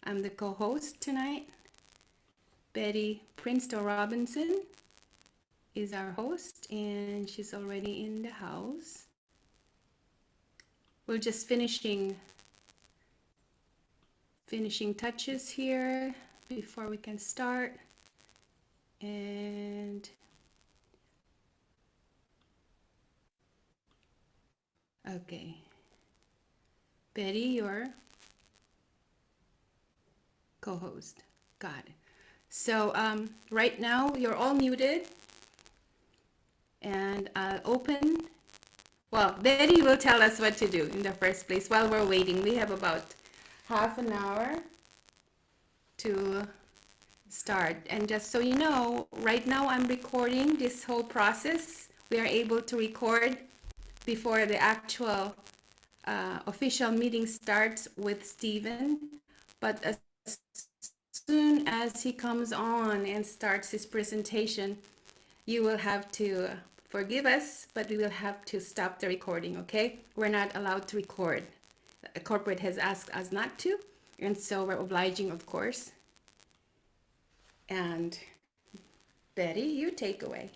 I'm the co-host tonight. Betty Princeton Robinson is our host, and she's already in the house. We're just finishing touches here before we can start. And okay, Betty, you're co-host. Got it. So right now you're all muted, and I'll open. Well, Betty will tell us what to do in the first place while we're waiting. We have about half an hour to start. And just so you know, right now I'm recording this whole process. We are able to record before the actual official meeting starts with Stephen. But as soon as he comes on and starts his presentation, you will have to forgive us, but we will have to stop the recording, okay? We're not allowed to record. The corporate has asked us not to, and so we're obliging, of course. And Betty, you take away.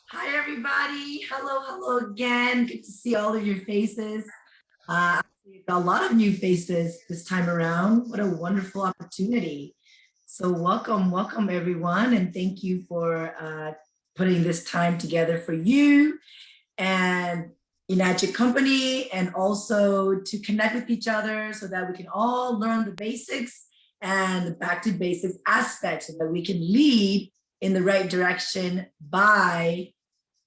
Hi, everybody. Hello again. Good to see all of your faces. A lot of new faces this time around. What a wonderful opportunity. So welcome everyone. And thank you for putting this time together for you and Enagic Company, and also to connect with each other so that we can all learn the basics and the back to basics aspects so that we can lead in the right direction by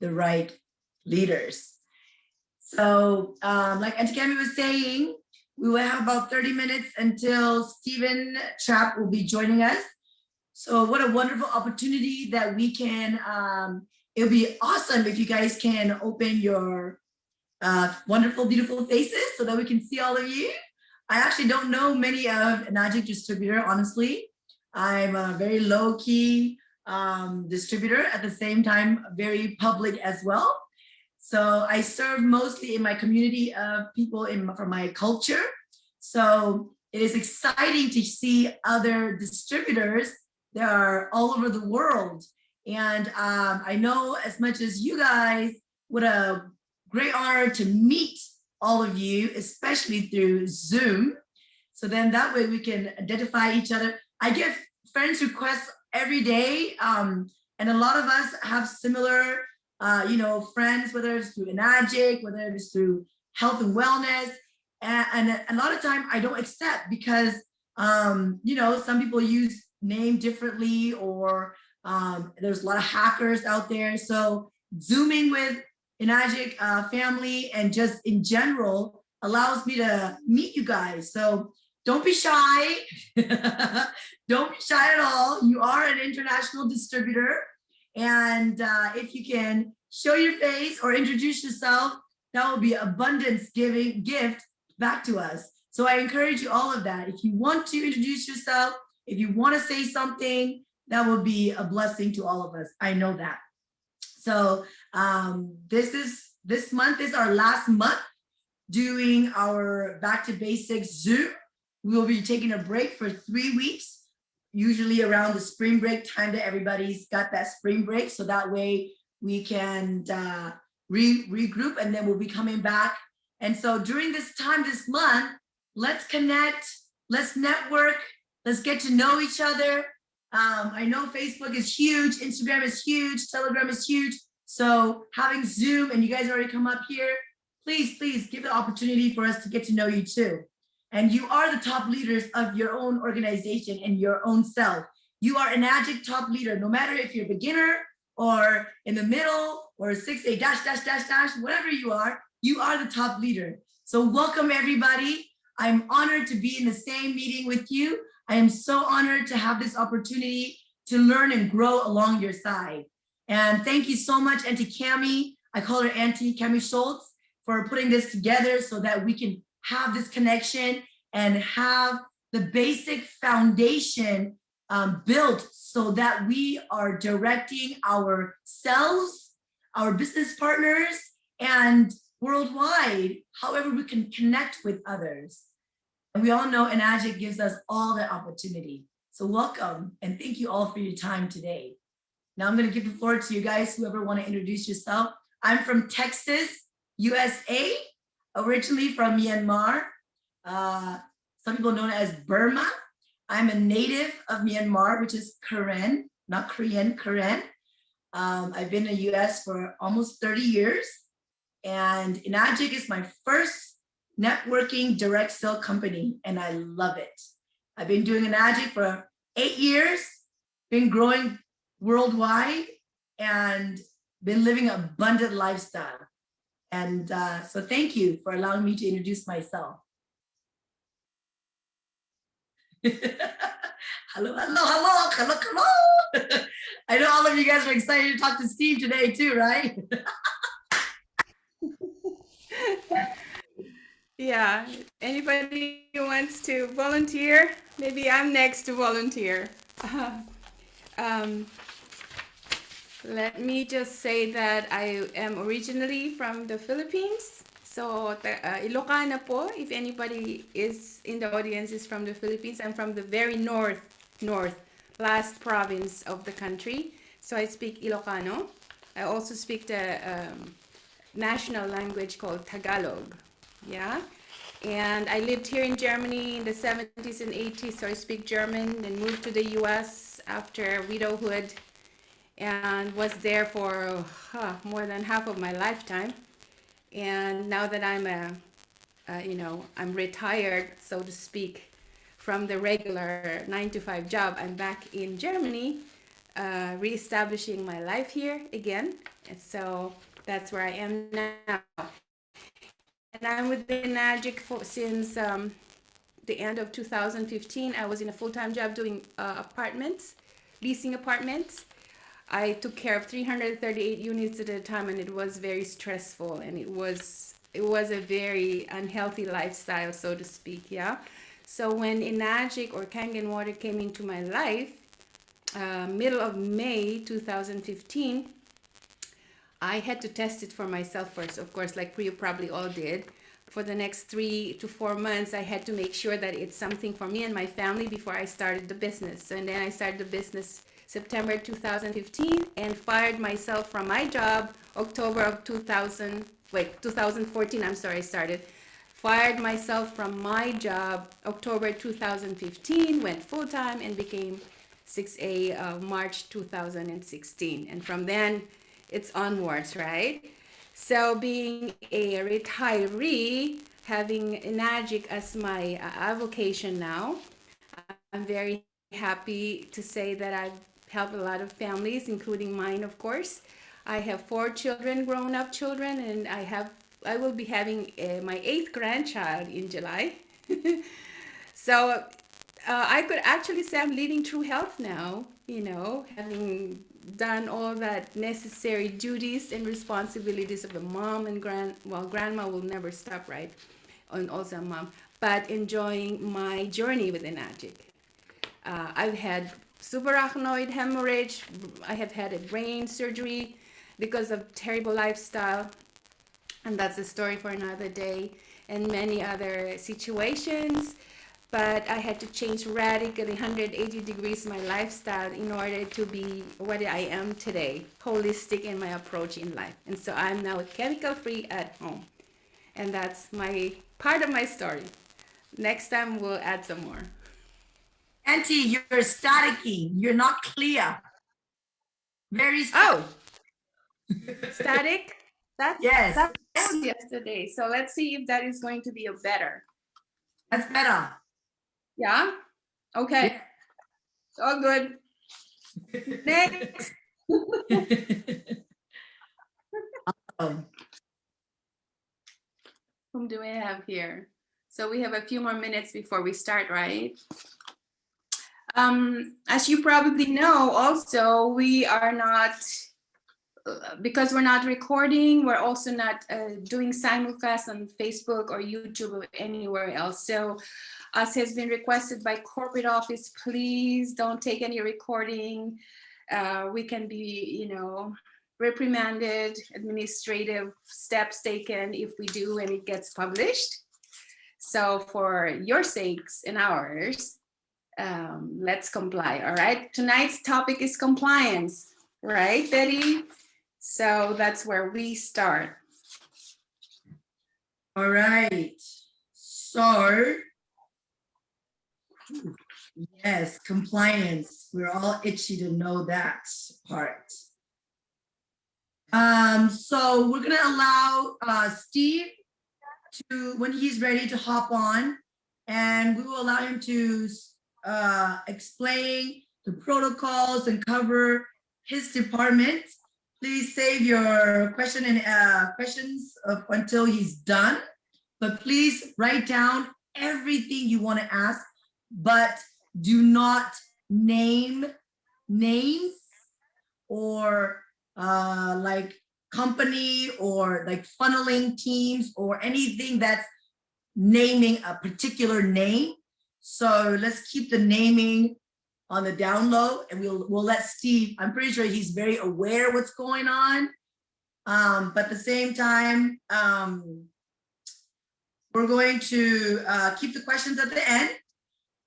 the right leaders. So like Auntie Cami was saying, we will have about 30 minutes until Stephen Trapp will be joining us. So what a wonderful opportunity that we can, it'll be awesome if you guys can open your wonderful, beautiful faces so that we can see all of you. I actually don't know many of Enagic distributor, honestly. I'm a very low key distributor, at the same time, very public as well. So I serve mostly in my community of people from my culture. So it is exciting to see other distributors that are all over the world. And I know as much as you guys, what a great honor to meet all of you, especially through Zoom. So then that way we can identify each other. I get friends requests every day. And a lot of us have similar, friends, whether it's through Enagic, whether it's through health and wellness. And a lot of time I don't accept because, some people use name differently, or there's a lot of hackers out there. So Zooming with Enagic family and just in general allows me to meet you guys. So don't be shy. Don't be shy at all. You are an international distributor. And if you can show your face or introduce yourself, that will be abundance giving gift back to us. So I encourage you all of that. If you want to introduce yourself, if you want to say something, that will be a blessing to all of us. I know that. So this month is our last month doing our Back to Basics Zoom. We will be taking a break for 3 weeks, usually around the spring break time that everybody's got that spring break. So that way we can regroup, and then we'll be coming back. And so during this time this month, let's connect, let's network, let's get to know each other. I know Facebook is huge, Instagram is huge, Telegram is huge. So having Zoom, and you guys already come up here, please give the opportunity for us to get to know you too. And you are the top leaders of your own organization and your own self. You are an Enagic top leader, no matter if you're a beginner or in the middle or 6A -- whatever you are the top leader. So welcome everybody. I'm honored to be in the same meeting with you. I am so honored to have this opportunity to learn and grow along your side. And thank you so much, Auntie Cami. I call her Auntie Cami Schultz, for putting this together so that we can have this connection and have the basic foundation built so that we are directing ourselves, our business partners, and worldwide, however we can connect with others. And we all know Enagic gives us all that opportunity. So welcome and thank you all for your time today. Now I'm going to give the floor to you guys, whoever want to introduce yourself. I'm from Texas, USA, originally from Myanmar. Some people know it as Burma. I'm a native of Myanmar, which is Karen, not Korean, Karen. I've been in the US for almost 30 years. And Enagic is my first networking direct sale company, and I love it. I've been doing Enagic for 8 years, been growing worldwide, and been living an abundant lifestyle. And so thank you for allowing me to introduce myself. Hello, hello, hello, hello, hello. I know all of you guys are excited to talk to Steve today too, right? Yeah, anybody who wants to volunteer? Maybe I'm next to volunteer. Um, Let me just say that I am originally from the Philippines. So, Ilocana po, if anybody is in the audience is from the Philippines. I'm from the very north, last province of the country. So I speak Ilocano. I also speak the national language called Tagalog. Yeah. And I lived here in Germany in the 70s and 80s, so I speak German, then moved to the US after widowhood and was there for more than half of my lifetime. And now that I'm retired, so to speak, from the regular 9 to 5 job, I'm back in Germany, reestablishing my life here again. And so that's where I am now. And I'm with the Nagic since the end of 2015. I was in a full-time job doing apartments, leasing apartments. I took care of 338 units at a time, and it was very stressful, and it was a very unhealthy lifestyle, so to speak. Yeah. So when Enagic or Kangen Water came into my life, middle of May 2015, I had to test it for myself first, of course, like you probably all did. For the next 3 to 4 months, I had to make sure that it's something for me and my family before I started the business. And then I started the business September 2015 and fired myself from my job October of 2014. I'm sorry, I started. Fired myself from my job October 2015, went full time and became 6A March 2016. And from then, it's onwards, right? So being a retiree, having Enagic as my avocation now, I'm very happy to say that I've helped a lot of families, including mine, of course. I have 4 children, grown-up children, and I will be having my 8th grandchild in July. So I could actually say I'm leading true health now, having done all that necessary duties and responsibilities of a mom and grandma will never stop, right? And also a mom, but enjoying my journey with Enagic. I've had subarachnoid hemorrhage. I have had a brain surgery because of terrible lifestyle. And that's a story for another day, and many other situations. But I had to change radically 180 degrees my lifestyle in order to be what I am today, holistic in my approach in life. And so I'm now chemical free at home. And that's my part of my story. Next time we'll add some more. Auntie, you're staticky. You're not clear. Very Oh, static? Yes. That was yesterday. So let's see if that is going to be a better. That's better. Yeah? Okay. Yeah. All good. Next. Whom do we have here? So we have a few more minutes before we start, right? As you probably know, also, we are not, because we're not recording, we're also not doing simulcast on Facebook or YouTube or anywhere else. So as has been requested by corporate office, please don't take any recording. We can be, reprimanded, administrative steps taken if we do and it gets published. So for your sakes and ours, let's comply, all right? Tonight's topic is compliance, right, Betty? So that's where we start. All right. So, yes, compliance. We're all itchy to know that part. So we're gonna allow Steve to, when he's ready, to hop on, and we will allow him to explain the protocols and cover his department. Please save your question and questions until he's done, but please write down everything you want to ask, but do not name names or like company or like funneling teams or anything that's naming a particular name. So let's keep the naming on the down low, and we'll let Steve, I'm pretty sure he's very aware what's going on. But at the same time, we're going to keep the questions at the end.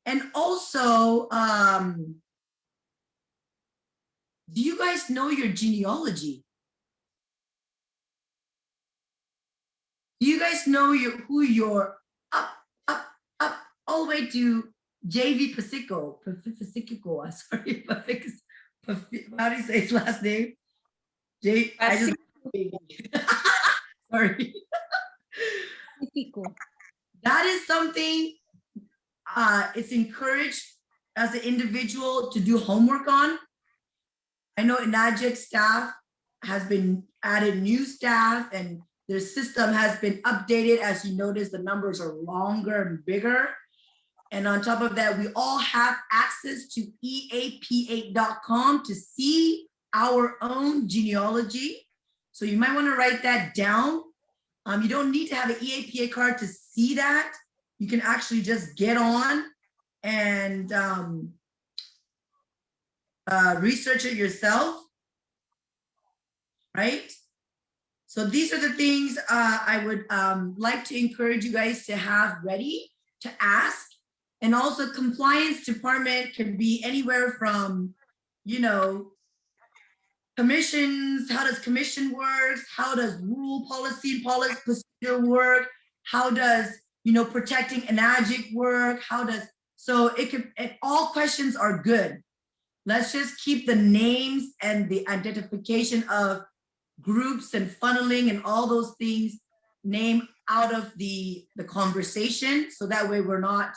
And also, do you guys know your genealogy? Do you guys know who your up, all the way to JV Pacifico, sorry, how do you say his last name? I just, sorry. That is something it's encouraged as an individual to do homework on. I know Enagic staff has been added new staff, and their system has been updated. As you notice, the numbers are longer and bigger. And on top of that, we all have access to eap8.com to see our own genealogy. So you might want to write that down. You don't need to have an EAPA card to see that. You can actually just get on and research it yourself, right? So these are the things I would like to encourage you guys to have ready to ask. And also, compliance department can be anywhere from, you know, commissions, how does commission work? How does rule policy procedure work? How does, you know, protecting Enagic work? How does, so it can, all questions are good. Let's just keep the names and the identification of groups and funneling and all those things name out of the conversation. So that way we're not,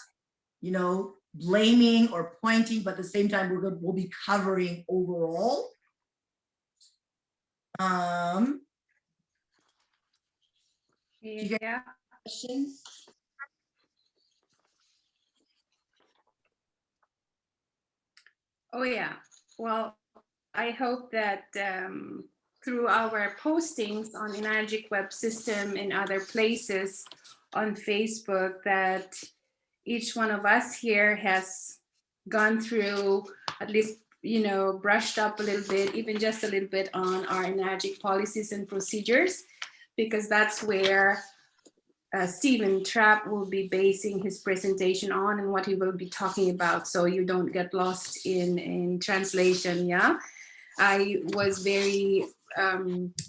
you know, blaming or pointing, but at the same time we'll be covering overall. You guys have questions? Oh yeah, well, I hope that through our postings on Enagic Web System and other places on Facebook, that each one of us here has gone through, at least, you know, brushed up a little bit, even just a little bit on our Enagic policies and procedures, because that's where Stephen Trapp will be basing his presentation on and what he will be talking about, so you don't get lost in translation. Yeah, I was very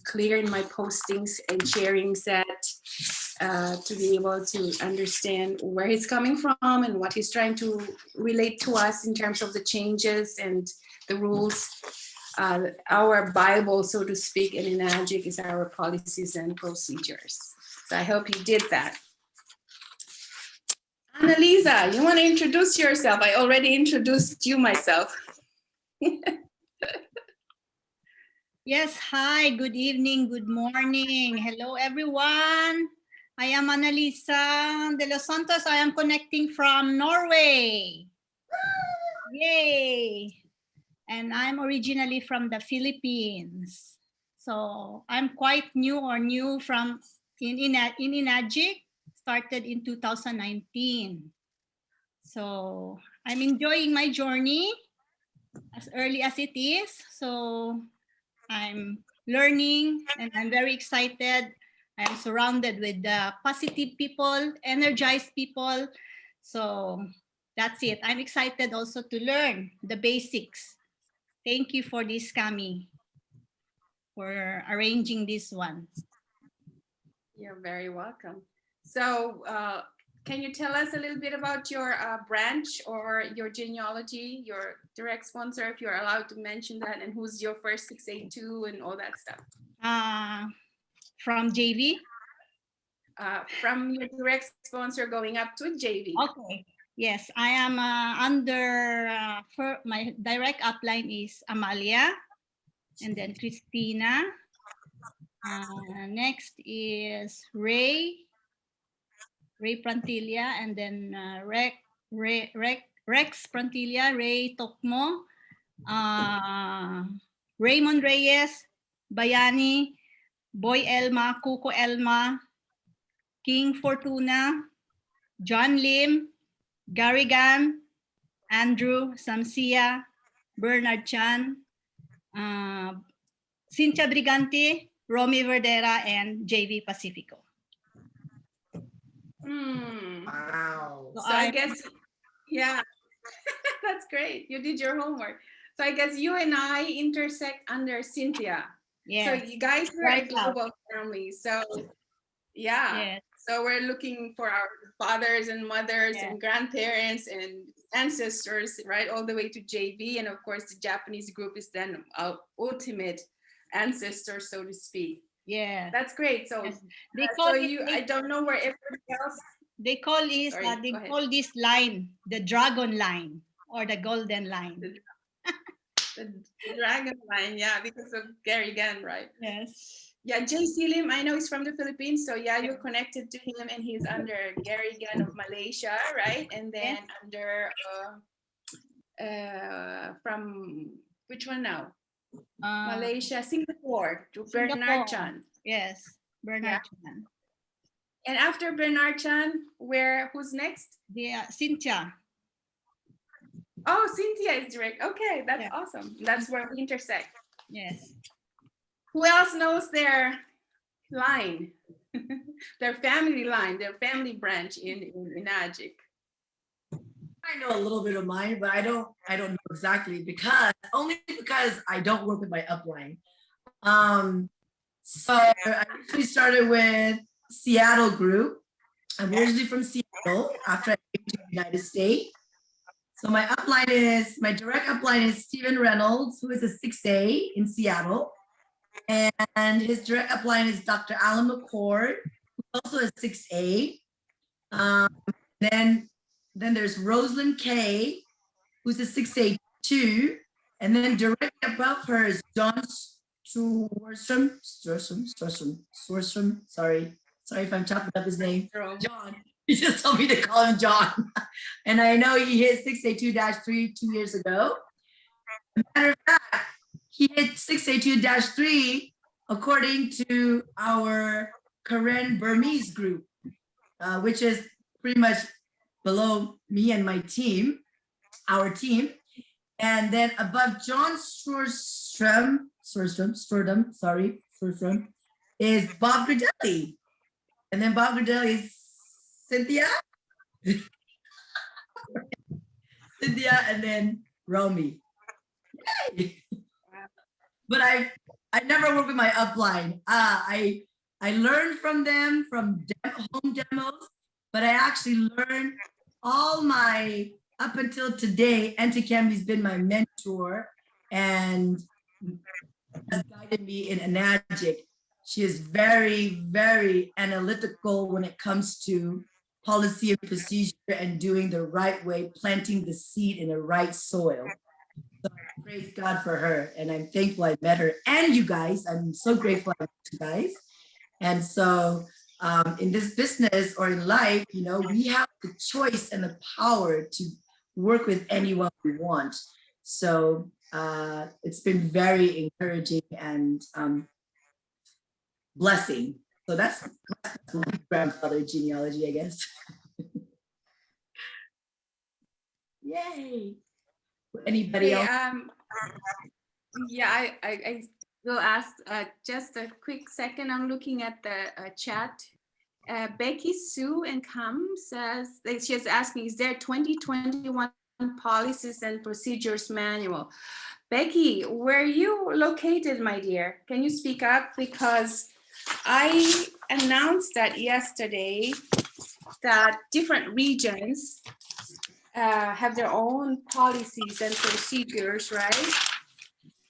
clear in my postings and sharings that to be able to understand where he's coming from and what he's trying to relate to us in terms of the changes and the rules. Our Bible, so to speak, in Enagic is our policies and procedures. So I hope you did that. Annalisa, you want to introduce yourself? I already introduced you myself. Yes, hi, good evening, good morning. Hello, everyone. I am Annalisa de los Santos. I am connecting from Norway. Yay! And I'm originally from the Philippines. So I'm quite new from in Enagic, started in 2019. So I'm enjoying my journey as early as it is. So I'm learning and I'm very excited. I'm surrounded with positive people, energized people. So that's it. I'm excited also to learn the basics. Thank you for this, Cami, for arranging this one. You're very welcome. So, can you tell us a little bit about your branch or your genealogy, your direct sponsor, if you're allowed to mention that, and who's your first 682 and all that stuff? From JV? From your direct sponsor going up to JV. Okay. Yes, I am under, for my direct upline is Amalia, and then Christina. Next is Ray Prantilla, and then Rex Prantilla, Ray Tokmo, Raymond Reyes, Bayani, Boy Elma, Kuko Elma, King Fortuna, John Lim, Garrigan, Andrew Samsia, Bernard Chan, Cynthia Brigante, Romy Verdera, and JV Pacifico. Wow. So I guess, yeah, that's great. You did your homework. So I guess you and I intersect under Cynthia. Yes. So you guys are Right a global family. So yeah. Yes. So we're looking for our fathers and mothers Yes. and grandparents and ancestors, right, all the way to JV. And of course, the Japanese group is then our ultimate ancestor, so to speak. Yeah. That's great. So, Yes. They call so it, you, I don't know where everybody else. they call this, Sorry, they go ahead. call this line the dragon line or the golden line. The dragon line, yeah, because of Gary Gann, right? Yes. Yeah, Jay Selim, I know he's from the Philippines, so yeah, you're connected to him, and he's under Gary Gann of Malaysia, right? And then under from which one now? Malaysia, Singapore, to Bernard Chan. Yes, Bernard Chan. And after Bernard Chan, who's next? Cynthia. Oh, Cynthia is direct. Okay, that's awesome. That's where we intersect. Yes. Who else knows their line, their family line, their family branch in Ajik? I know a little bit of mine, but I don't know exactly because I don't work with my upline. So I actually started with Seattle group. I'm originally from Seattle after I came to the United States. So my direct upline is Stephen Reynolds, who is a 6A in Seattle. And his direct upline is Dr. Alan McCord, who also is 6A. Then there's Rosalind Kay, who's a 6A too. And then directly above her is John Swarstrom. Sorry if I'm chopping up his name. John. He just told me to call him John. And I know he hit 6A2-3 2 years ago. As a matter of fact, he hit 6A2-3 according to our Karen Burmese group, which is pretty much below me and my team, our team. And then above John Swarstrom is Bob Gridelli. And then Bob Gridelli is Cynthia. Cynthia, and then Romy. Yay! But I never work with my upline. I learned from them from home demos, but I actually learned all my, up until today, Auntie Cami's been my mentor and has guided me in Enagic. She is very, very analytical when it comes to policy and procedure and doing the right way, planting the seed in the right soil. So I praise God for her, and I'm thankful I met her and you guys. I'm so grateful I met you guys. And so in this business or in life, you know, we have the choice and the power to work with anyone we want. So it's been very encouraging and blessing. So that's my grandfather genealogy, I guess. Yay. Anybody else? Yeah, I we'll ask just a quick second. I'm looking at the chat. Becky Sue and Kam says, she's asking, is there 2021 policies and procedures manual? Becky, where you located, my dear? Can you speak up? Because I announced that yesterday that different regions have their own policies and procedures, right?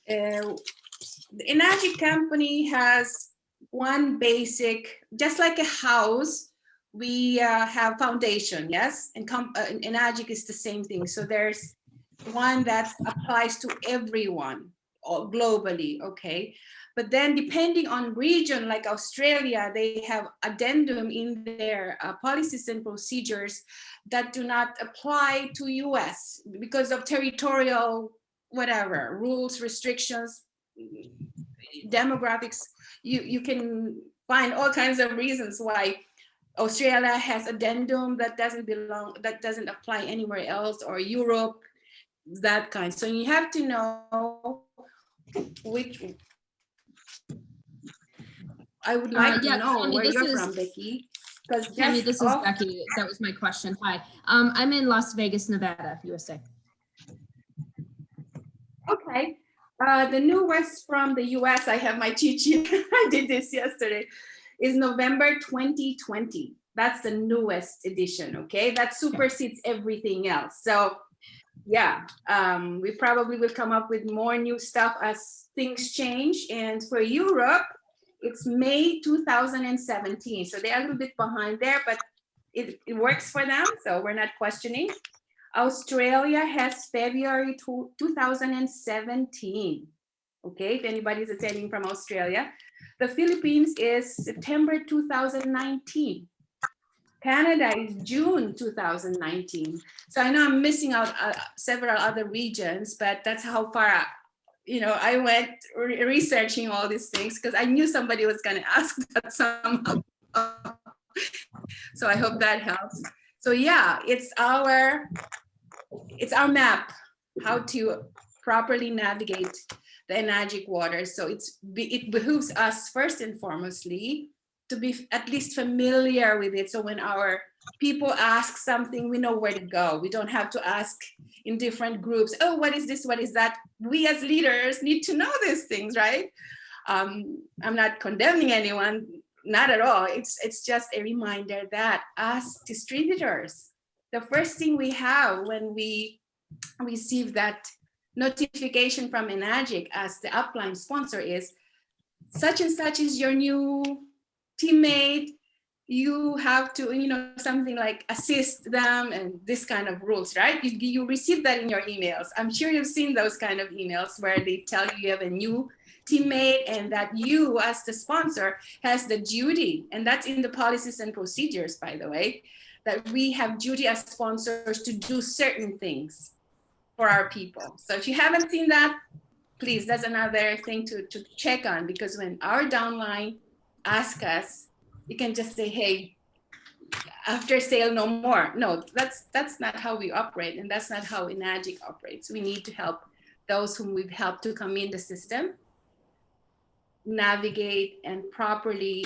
The Enagic company has one basic, just like a house, we have foundation, yes? And Enagic is the same thing. So there's one that applies to everyone globally, okay? But then depending on region, like Australia, they have addendum in their policies and procedures that do not apply to US because of territorial, whatever, rules, restrictions, demographics. You can find all kinds of reasons why Australia has addendum that doesn't belong, that doesn't apply anywhere else, or Europe, that kind. So you have to know which. I would like to know Tammy, where you're from, Becky. Because Tammy, this is Becky. That was my question. Hi, I'm in Las Vegas, Nevada, USA. Okay. The newest from the US, I have my cheat sheet. I did this yesterday, is November 2020. That's the newest edition, okay? That supersedes everything else. So yeah, we probably will come up with more new stuff as things change. And for Europe, it's May 2017. So they're a little bit behind there, but it works for them. So we're not questioning. Australia has February 2017. Okay, if anybody's attending from Australia. The Philippines is September 2019. Canada is June 2019. So I know I'm missing out several other regions, but that's how far, I went researching all these things because I knew somebody was going to ask that somehow. So I hope that helps. So yeah, it's our map, how to properly navigate the Enagic waters. So it behooves us first and foremostly to be at least familiar with it. So when our people ask something, we know where to go. We don't have to ask in different groups, oh, what is this, what is that? We as leaders need to know these things, right? I'm not condemning anyone, not at all. It's just a reminder that as distributors, the first thing we have when we receive that notification from Enagic as the upline sponsor is such and such is your new teammate. You have to, something like assist them and this kind of rules, right? You receive that in your emails. I'm sure you've seen those kind of emails where they tell you have a new teammate and that you as the sponsor has the duty, and that's in the policies and procedures, by the way, that we have duty as sponsors to do certain things for our people. So if you haven't seen that, please, that's another thing to check on, because when our downline ask us, you can just say, hey, after sale, no more. No, that's not how we operate, and that's not how Enagic operates. We need to help those whom we've helped to come in the system navigate and properly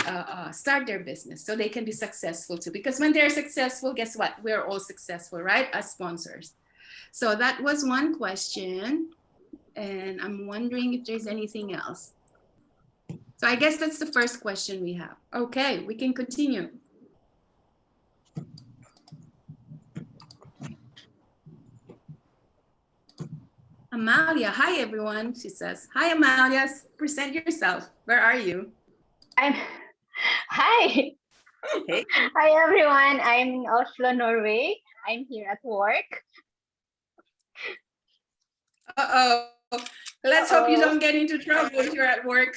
start their business so they can be successful too. Because when they're successful, guess what? We're all successful, right? As sponsors. So that was one question. And I'm wondering if there's anything else. So I guess that's the first question we have. Okay, we can continue. Amalia, hi everyone, she says. Hi Amalia, present yourself. Where are you? Hi. Hey. Hi everyone. I'm in Oslo, Norway. I'm here at work. Uh-oh. Let's hope you don't get into trouble if you're at work.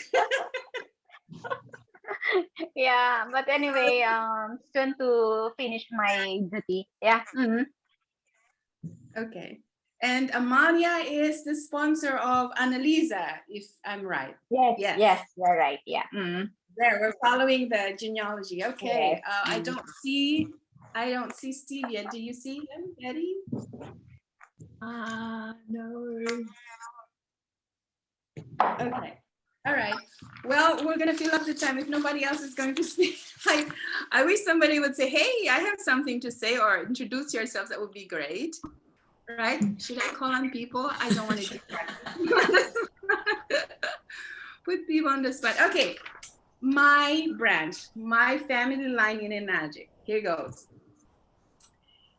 Yeah, but anyway, soon to finish my duty. Yeah. Okay. And Amalia is the sponsor of Annalisa, if I'm right. Yes, you're right. Yeah. There, we're following the genealogy. Okay. Yes. I don't see Steve yet. Do you see him, Betty? No. Okay. All right. Well, we're gonna fill up the time if nobody else is going to speak. I wish somebody would say, "Hey, I have something to say," or introduce yourselves. That would be great, right? Should I call on people? I don't want to do that. Put people on the spot. Okay, my branch, my family line in Magic. Here goes.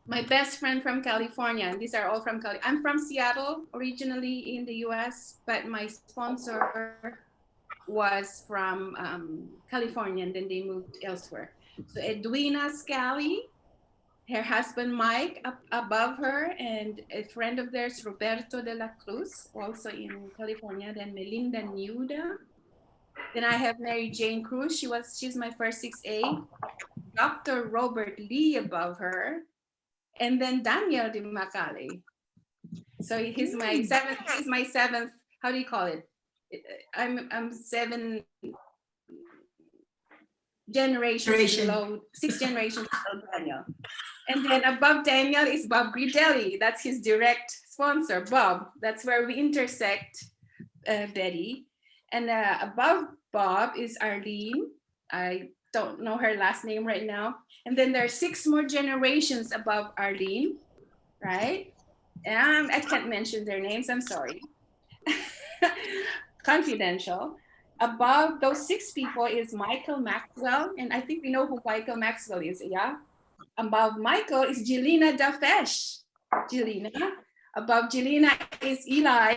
My best friend from California, and these are all from Cali. I'm from Seattle, originally in the US, but my sponsor was from California, and then they moved elsewhere. So Edwina Scally, her husband Mike up above her, and a friend of theirs, Roberto de la Cruz, also in California, then Melinda Nuda. Then I have Mary Jane Cruz, she's my first 6A, Dr. Robert Lee above her, and then Daniel de Macale. So he's my seventh, how do you call it? I'm 7 generations below, 6 generations below Daniel. And then above Daniel is Bob Gridelli. That's his direct sponsor, Bob. That's where we intersect, Betty. And above Bob is Arlene. I don't know her last name right now. And then there are 6 more generations above Arlene, right? And I can't mention their names, I'm sorry. Confidential. Above those 6 people is Michael Maxwell. And I think we know who Michael Maxwell is, yeah? Above Michael is Jelena Dafesh. Jelena. Above Jelena is Eli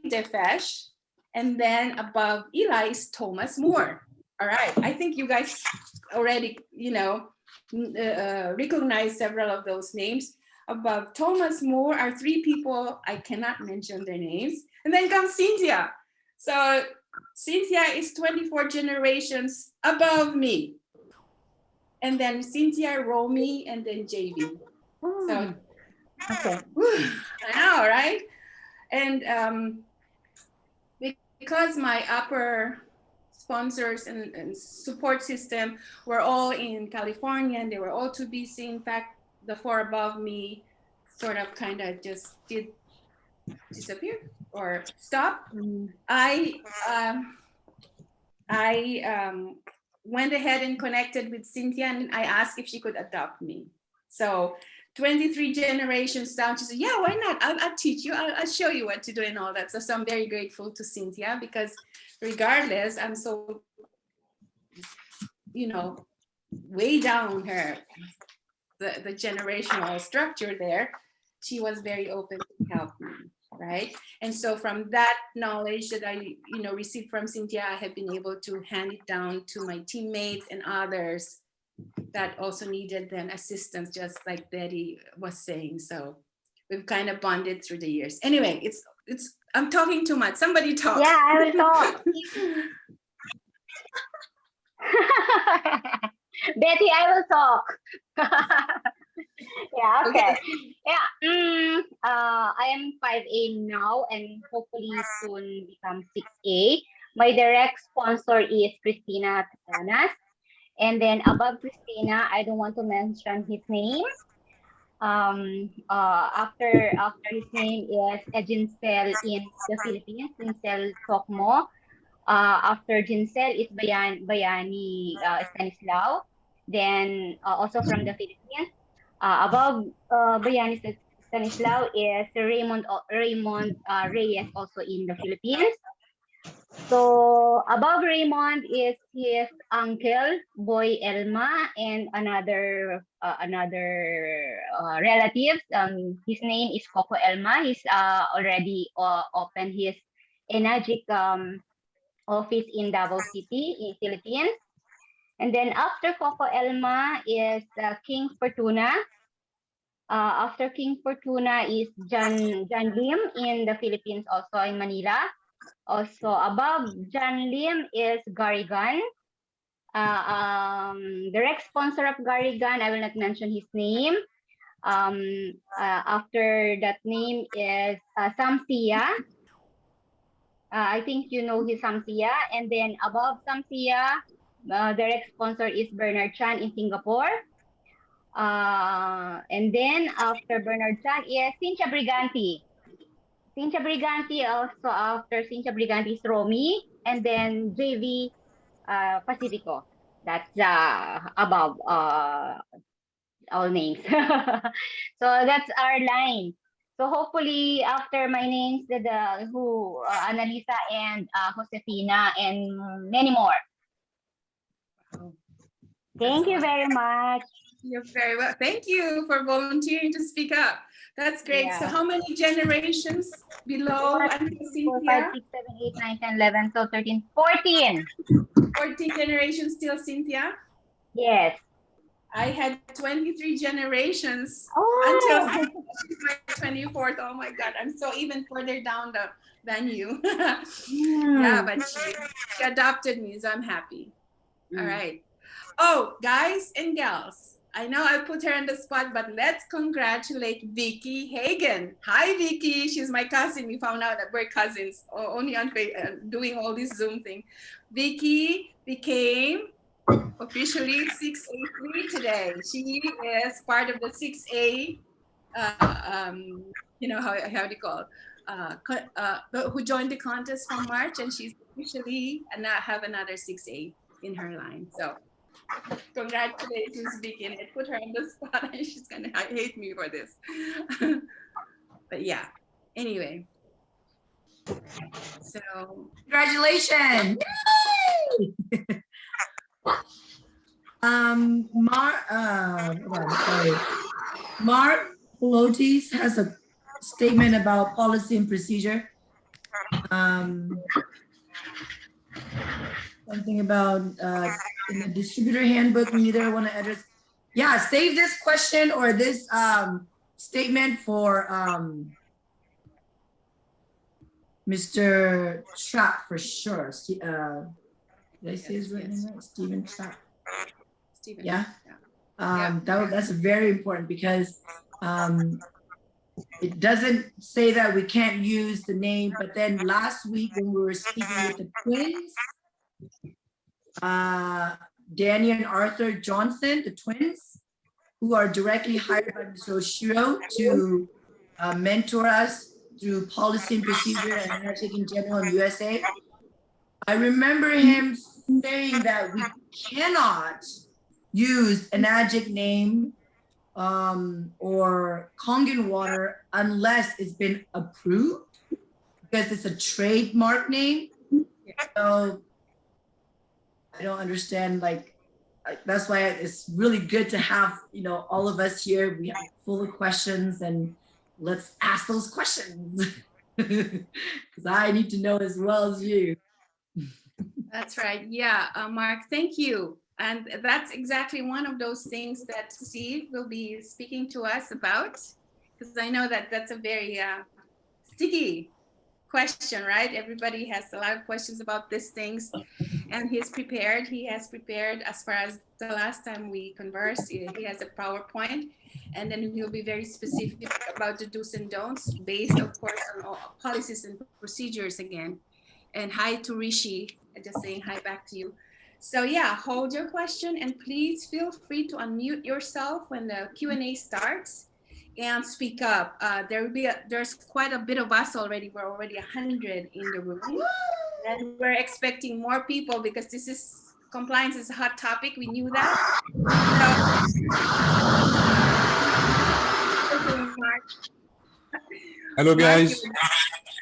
Dafesh. And then above Eli is Thomas Moore. All right, I think you guys already, recognize several of those names. Above Thomas Moore are 3 people, I cannot mention their names. And then comes Cynthia. So Cynthia is 24 generations above me. And then Cynthia, Romy, and then JV. So, Okay. I know, right? And because my upper sponsors and support system were all in California, and they were all too busy. In fact, the 4 above me sort of kind of just did disappear or stop. I went ahead and connected with Cynthia, and I asked if she could adopt me. So 23 generations down, she said, yeah, why not? I'll teach you. I'll show you what to do and all that. So I'm very grateful to Cynthia, because regardless, I'm so, way down the generational structure there, she was very open to help me, right? And so from that knowledge that I, received from Cynthia, I have been able to hand it down to my teammates and others that also needed then assistance, just like Betty was saying. So we've kind of bonded through the years. Anyway, I'm talking too much. Somebody talk. Yeah, I will talk. Betty, I will talk. Yeah, okay. Yeah, I am 5A now and hopefully soon become 6A. My direct sponsor is Christina Tanas. And then above Christina, I don't want to mention his name. After his name is Jinsel in the Philippines, Jinsel Tokmo. After Jinsel is Bayani Stanislao. Then also from the Philippines. Above Bayani Stanislao is Raymond Reyes, also in the Philippines. So above Raymond is his uncle Boy Elma and another relatives. His name is Coco Elma. He's already opened his Enagic office in Davao City in Philippines. And then after Coco Elma is King Fortuna. After King Fortuna is John Lim in the Philippines, also in Manila. Also above John Lim is Gary Gunn. Direct sponsor of Gary Gunn, I will not mention his name. After that name is Samsia. I think you know his Samsia. And then above Samsia, direct sponsor is Bernard Chan in Singapore. And then after Bernard Chan is Cynthia Briganti. Cynthia Briganti, also after Cynthia Briganti is Romy, and then JV Pacifico. That's above all names. So that's our line. So hopefully after my names, Annalisa and Josefina and many more. Thank you very much. You're very well. Thank you for volunteering to speak up. That's great. So Yeah. how many generations below 4, Auntie 4, 5, Cynthia? 6, 7, 8, 9, 10, 11, 12, 13, 14. 14 generations still, Cynthia? Yes. I had 23 generations until Oh. my 24th. Oh my God, I'm so even further down than you. Hmm. Yeah, but she adopted me, so I'm happy. All Mm. right. Oh, guys and gals, I know I put her on the spot, but let's congratulate Vicky Hagen. Hi, Vicky. She's my cousin. We found out that we're cousins, only on doing all this Zoom thing. Vicky became officially 6A3 today. She is part of the 6A, you know, how do you call it? Who joined the contest from March, and she's officially have another 6A in her line. So congratulations, Vicky. And I put her on the spot and she's gonna hate me for this. But yeah, anyway. So Congratulations. Yay! Mark Pelotis has a statement about policy and procedure. Something about in the distributor handbook, we either want to address. Yeah, save this question or this statement for Mr. Trapp for sure. Did I say his right name right? Stephen Trapp. Stephen. Yeah. Yeah. That's very important because it doesn't say that we can't use the name, but then last week when we were speaking with the twins, Danny and Arthur Johnson, the twins, who are directly hired by Mr. Oshiro to mentor us through policy and procedure and energy in general in USA. I remember him saying that we cannot use an Agic name or Kangen water unless it's been approved because it's a trademark name. So I don't understand, like, that's why it's really good to have, you know, all of us here. We have full of questions and let's ask those questions because I need to know as well as you. That's right. Yeah, Mark, thank you. And that's exactly one of those things that Steve will be speaking to us about, because I know that that's a very sticky question, right? Everybody has a lot of questions about these things, and he's prepared. He has prepared as far as the last time we conversed. He has a PowerPoint, and then he'll be very specific about the do's and don'ts based, of course, on all policies and procedures again. And hi to Rishi, just saying hi back to you. So yeah, hold your question and please feel free to unmute yourself when the Q&A starts and speak up. There's quite a bit of us already. We're already 100 in the room, and we're expecting more people because this is compliance is a hot topic. We knew that. So, Hello, guys.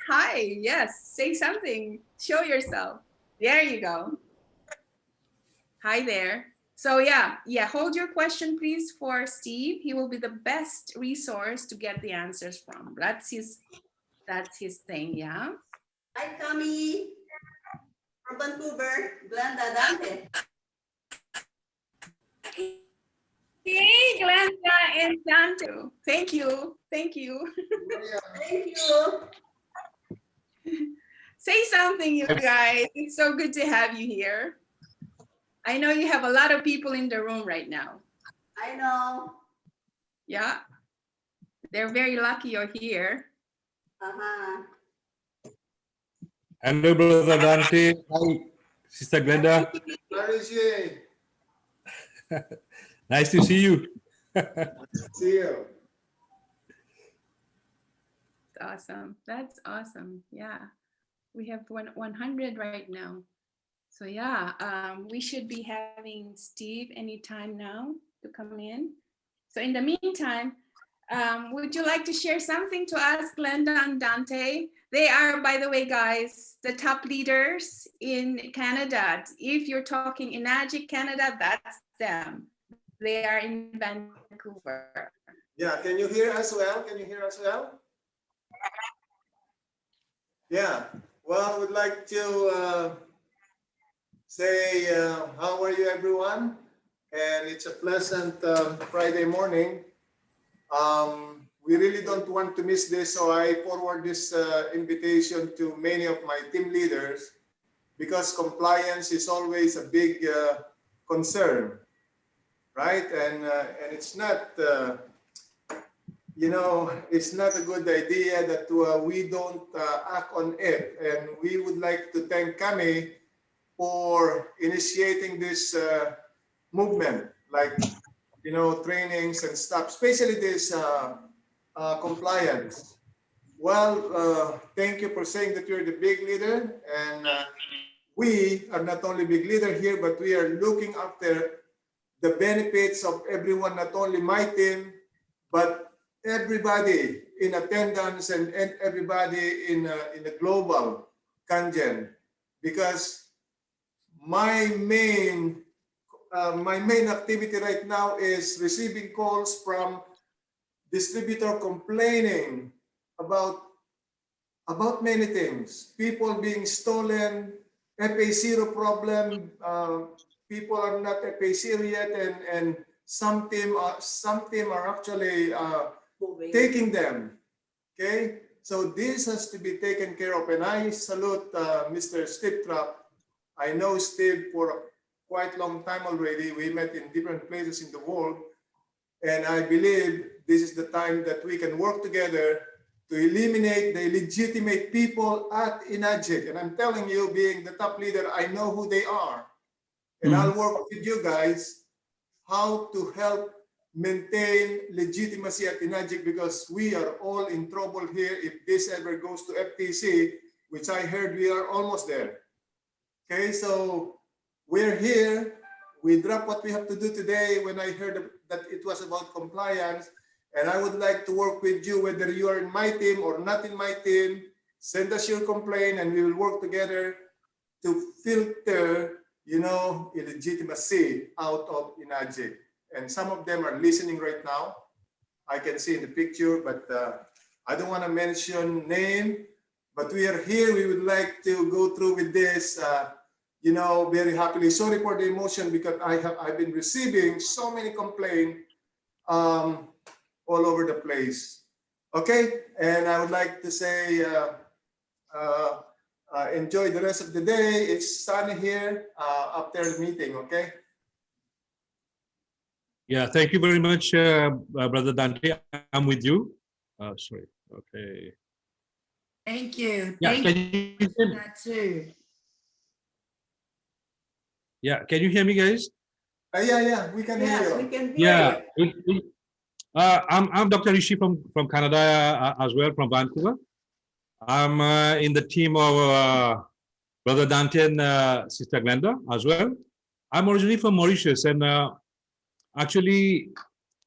Hi, yes, say something, show yourself. There you go. Hi there. So yeah, hold your question please for Steve. He will be the best resource to get the answers from. That's his thing, yeah. Hi, Tommy. From Vancouver, Glenda Dante. Hey, Glenda and Dante. Thank you. Thank you. Thank you. Say something, you guys. It's so good to have you here. I know you have a lot of people in the room right now. I know. Yeah. They're very lucky you're here. Uh-huh. Hello, Brother Dante. Hi, Sister Glenda. Nice to see you. See you. awesome. That's awesome. Yeah. We have 100 right now. So yeah, we should be having Steve anytime now to come in. So in the meantime, would you like to share something to us, Glenda and Dante? They are, by the way, guys, the top leaders in Canada. If you're talking in Magic Canada, that's them. They are in Vancouver. Yeah, can you hear us well? Can you hear us well? Yeah, well, I would like to say how are you, everyone? And it's a pleasant Friday morning. We really don't want to miss this, so I forward this invitation to many of my team leaders because compliance is always a big concern, right? And it's not, you know, it's not a good idea that we don't act on it. And we would like to thank Kami for initiating this movement, like, you know, trainings and stuff, especially this compliance. Well, thank you for saying that you're the big leader. And we are not only big leader here, but we are looking after the benefits of everyone, not only my team, but everybody in attendance and everybody in the global Kangen, because my main activity right now is receiving calls from distributor complaining about many things. People being stolen, FA0 problem. People are not FA0 yet, and some team are actually taking them. Okay, so this has to be taken care of, and I salute Mr. Steve Trapp. I know Steve for quite long time already. We met in different places in the world. And I believe this is the time that we can work together to eliminate the illegitimate people at Inagic. And I'm telling you, being the top leader, I know who they are. And I'll work with you guys how to help maintain legitimacy at Inagic, because we are all in trouble here if this ever goes to FTC, which I heard we are almost there. Okay, so we're here. We dropped what we have to do today when I heard that it was about compliance. And I would like to work with you, whether you are in my team or not in my team. Send us your complaint and we will work together to filter, you know, illegitimacy out of Inagic. And some of them are listening right now. I can see in the picture, but I don't want to mention name. But we are here. We would like to go through with this, you know, very happily. Sorry for the emotion, because I've been receiving so many complaints all over the place. Okay, and I would like to say enjoy the rest of the day. It's sunny here after the meeting. Okay. Yeah, thank you very much, Brother Dante. I'm with you. Sorry. Okay. Thank you. Yeah, Thank can you you for that too. yeah, can you hear me, guys? Yeah, we can hear Yes, you. we can hear Yeah. you. I'm Dr. Rishi from Canada as well, from Vancouver. I'm in the team of Brother Dante and Sister Glenda as well. I'm originally from Mauritius, and actually,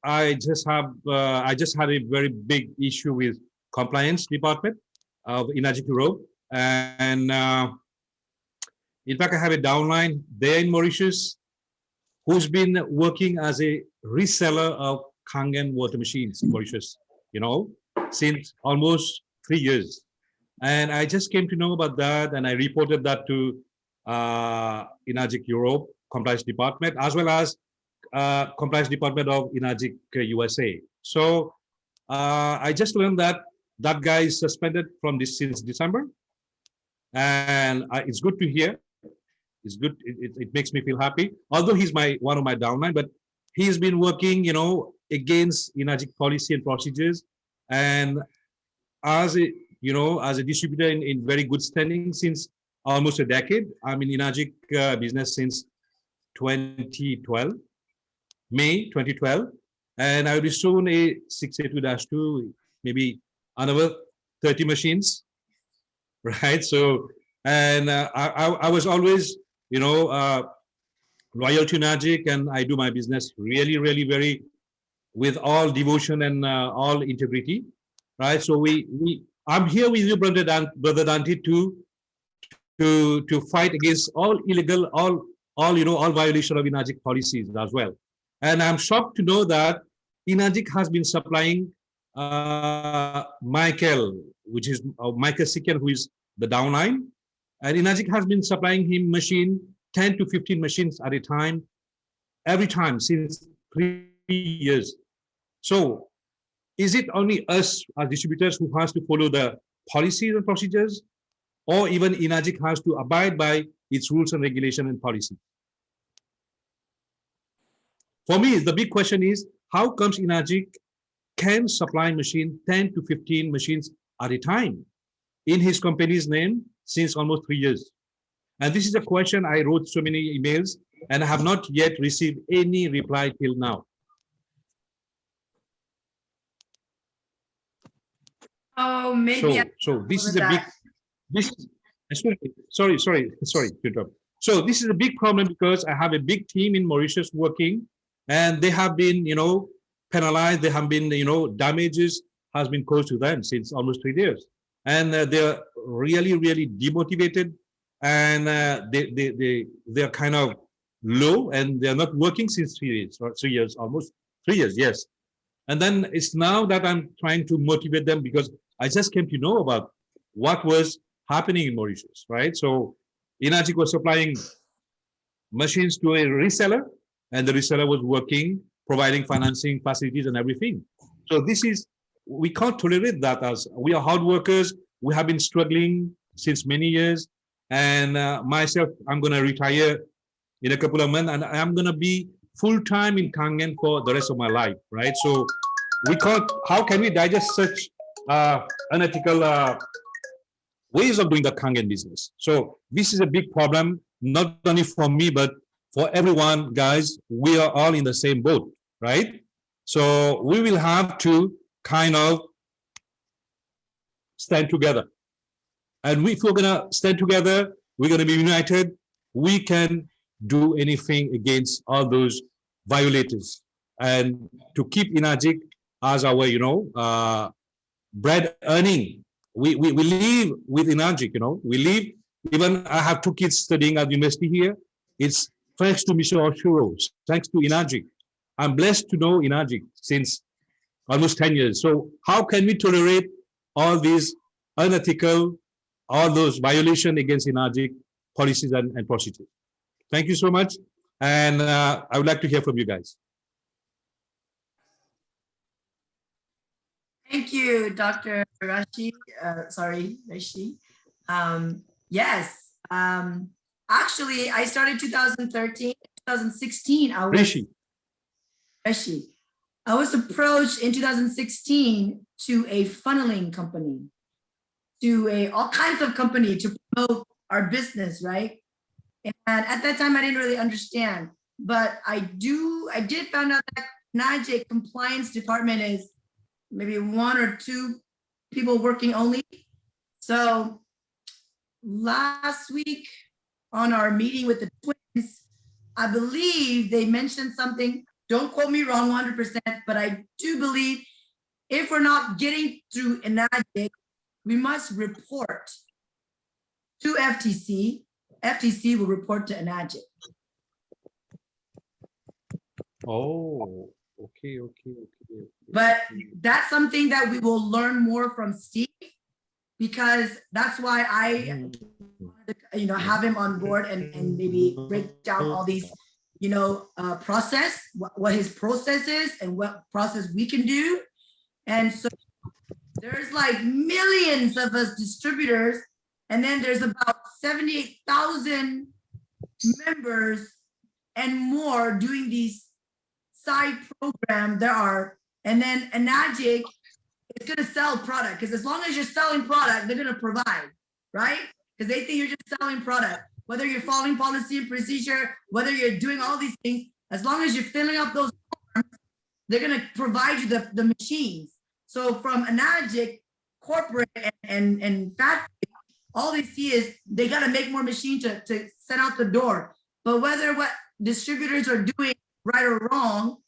I just had a very big issue with compliance department of Inagic Europe, and in fact, I have a downline there in Mauritius who's been working as a reseller of Kangen water machines in Mauritius, you know, since almost 3 years. And I just came to know about that, and I reported that to Inagic Europe Compliance Department, as well as Compliance Department of Inagic USA. So I just learned that that guy is suspended from this since December, and it's good to hear. It's good. It makes me feel happy. Although he's one of my downline, but he's been working, you know, against Inagic policy and procedures, and as a as a distributor in very good standing since almost a decade. I'm in Inagic business since 2012, May 2012, and I will be soon a 682-2, maybe another 30 machines, right? So, and I was always, you know, loyal to Najik, and I do my business really, really very with all devotion and all integrity, right? So I'm here with you, brother Dante, to fight against all illegal, all all violation of Inagic policies as well. And I'm shocked to know that Inagic has been supplying Michael, which is Michael Sikian, who is the downline, and Inagic has been supplying him 10 to 15 machines at a time, every time since 3 years. So is it only us as distributors who has to follow the policies and procedures, or even Inagic has to abide by its rules and regulation and policy? For me, the big question is, how comes Inagic can supply machine 10 to 15 machines at a time in his company's name since almost 3 years? And this is a question I wrote so many emails and I have not yet received any reply till now. Oh, maybe. So this is a big, sorry to interrupt. So this is a big problem because I have a big team in Mauritius working, and they have been, penalized. They have been, damages has been caused to them since almost 3 years, and they're really, really demotivated, and they're kind of low, and they're not working since 3 years or 3 years, almost 3 years, yes. And then it's now that I'm trying to motivate them because I just came to know about what was happening in Mauritius, right? So Inagic was supplying machines to a reseller, and the reseller was working, providing financing facilities and everything. So we can't tolerate that, as we are hard workers. We have been struggling since many years. And myself, I'm going to retire in a couple of months, and I'm going to be full-time in Kangen for the rest of my life, right? So how can we digest such unethical ways of doing the Kangen business? So this is a big problem, not only for me, but for everyone, guys. We are all in the same boat, right? So we will have to kind of stand together. And if we're gonna stand together, we're gonna be united, we can do anything against all those violators, and to keep Inagic as our, bread earning. We live with Inagic, we live, even I have 2 kids studying at university here. It's thanks to Mr. Oshuro, thanks to Inagic. I'm blessed to know Inagic since almost 10 years. So how can we tolerate all these unethical, all those violations against Inagic policies and procedures? Thank you so much. And I would like to hear from you guys. Thank you, Dr. Rashi. Rashi. Yes. Actually, I started 2013, 2016. Rashi. I was approached in 2016 to a funneling company, to all kinds of company to promote our business, right? And at that time, I didn't really understand, but I did find out that Inagic compliance department is maybe 1 or 2 people working only. So last week on our meeting with the twins, I believe they mentioned something, don't quote me wrong 100%, but I do believe if we're not getting through Inagic, we must report to FTC. FTC will report to Inagic. Oh, okay. But that's something that we will learn more from Steve, because that's why I have him on board and maybe break down all these process, what his process is and what process we can do. And so there's like millions of us distributors, and then there's about 78,000 members and more doing these side program. And then Inagic is going to sell product, because as long as you're selling product, they're going to provide, right? Because they think you're just selling product, whether you're following policy and procedure, whether you're doing all these things, as long as you're filling up those forms, they're going to provide you the machines. So from Inagic corporate and factory, all they see is they got to make more machines to send out the door. But whether what distributors are doing right or wrong,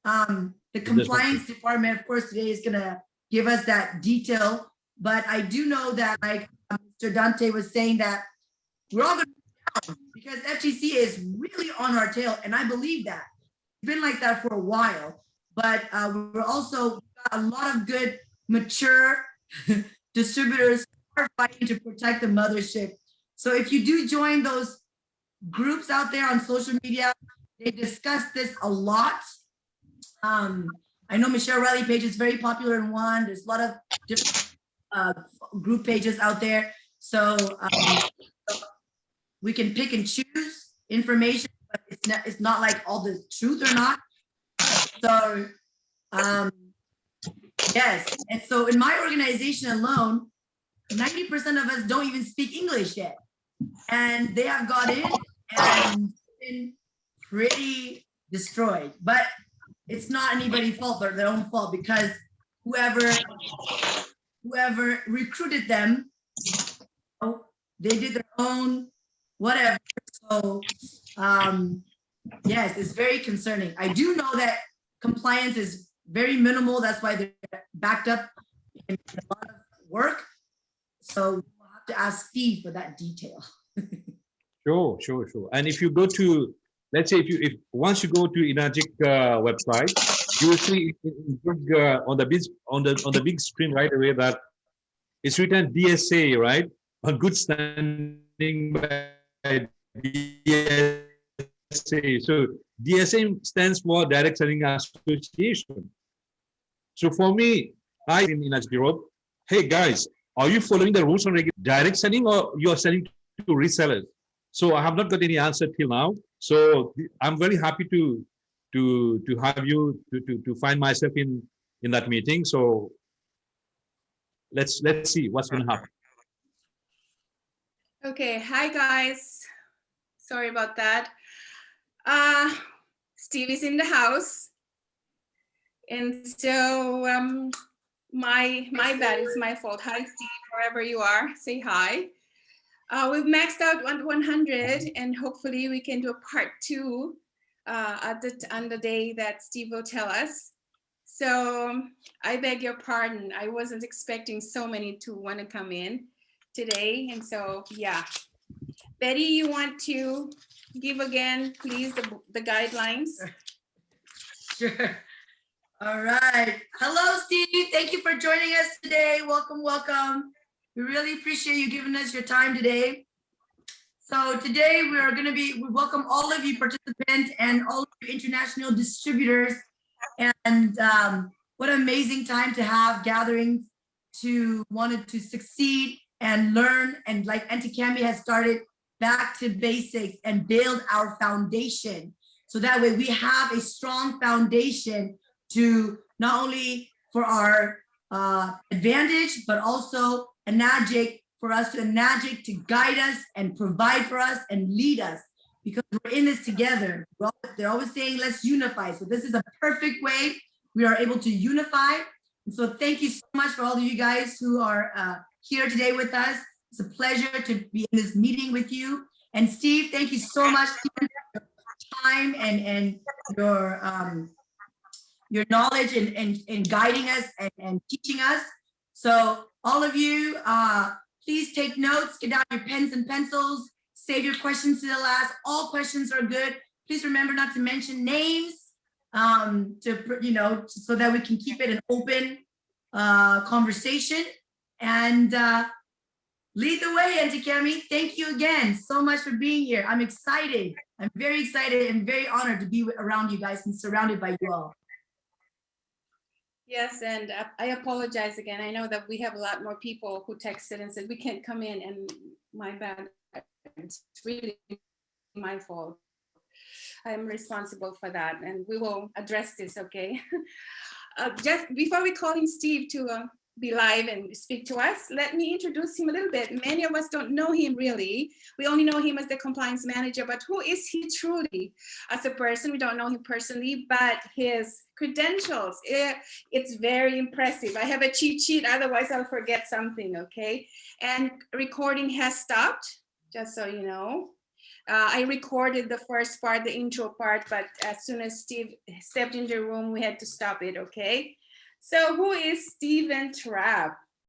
the compliance department, of course, today is going to give us that detail. But I do know that, like Mr. Dante was saying, that we're all going to down because FTC is really on our tail. And I believe that. It's been like that for a while. But we're also got a lot of good, mature distributors who are fighting to protect the mothership. So if you do join those groups out there on social media, they discuss this a lot. I know Michelle Riley page is very popular in one. There's a lot of different group pages out there. So we can pick and choose information, but it's not like all the truth or not. So yes, and so in my organization alone, 90% of us don't even speak English yet. And they have got in and been pretty destroyed. But it's not anybody's fault or their own fault, because whoever recruited them, they did their own whatever. So yes, it's very concerning. I do know that compliance is very minimal. That's why they're backed up in a lot of work. So we'll have to ask Steve for that detail. Sure. And if you go to, let's say, if once you go to Enagic website, you will see on the big screen right away that it's written DSA, right? On good standing by DSA. So DSA stands for Direct Selling Association. So for me, I in Enagic Europe, hey guys, are you following the rules on direct selling, or you are selling to resellers? So I have not got any answer till now. So I'm very happy to have you to find myself in that meeting. So let's see what's going to happen. Okay, hi guys. Sorry about that. Steve is in the house, and so my bad. It's my fault. Hi, Steve, wherever you are, say hi. We've maxed out 100, and hopefully we can do a part 2 on the day that Steve will tell us. So I beg your pardon. I wasn't expecting so many to want to come in today, and so yeah. Betty, you want to give again, please, the guidelines? Sure. All right. Hello, Steve. Thank you for joining us today. Welcome, welcome. We really appreciate you giving us your time today. So today we welcome all of you participants and all of you international distributors. And what an amazing time to have gatherings wanted to succeed and learn. And like Auntie Cami has started, back to basics and build our foundation. So that way we have a strong foundation to not only for our advantage, but also Enagic, for us to Enagic to guide us and provide for us and lead us, because we're in this together. They're always saying, let's unify. So this is a perfect way we are able to unify. And so thank you so much for all of you guys who are here today with us. It's a pleasure to be in this meeting with you. And Steve, thank you so much for your time and your knowledge and guiding us and teaching us. So all of you, please take notes, get out your pens and pencils, save your questions to the last. All questions are good. Please remember not to mention names, so that we can keep it an open conversation. And lead the way, Auntie Cami. Thank you again so much for being here. I'm excited. I'm very excited and very honored to be around you guys and surrounded by you all. Yes, and I apologize again. I know that we have a lot more people who texted and said we can't come in, and my bad. It's really my fault. I'm responsible for that, and we will address this, okay? Just before we call in Steve to be live and speak to us. Let me introduce him a little bit. Many of us don't know him really. We only know him as the compliance manager, but who is he truly as a person? We don't know him personally, but his credentials, it's very impressive. I have a cheat sheet, otherwise I'll forget something, okay? And recording has stopped, just so you know. I recorded the first part, the intro part, but as soon as Steve stepped into the room, we had to stop it, okay? So who is Steven Trapp?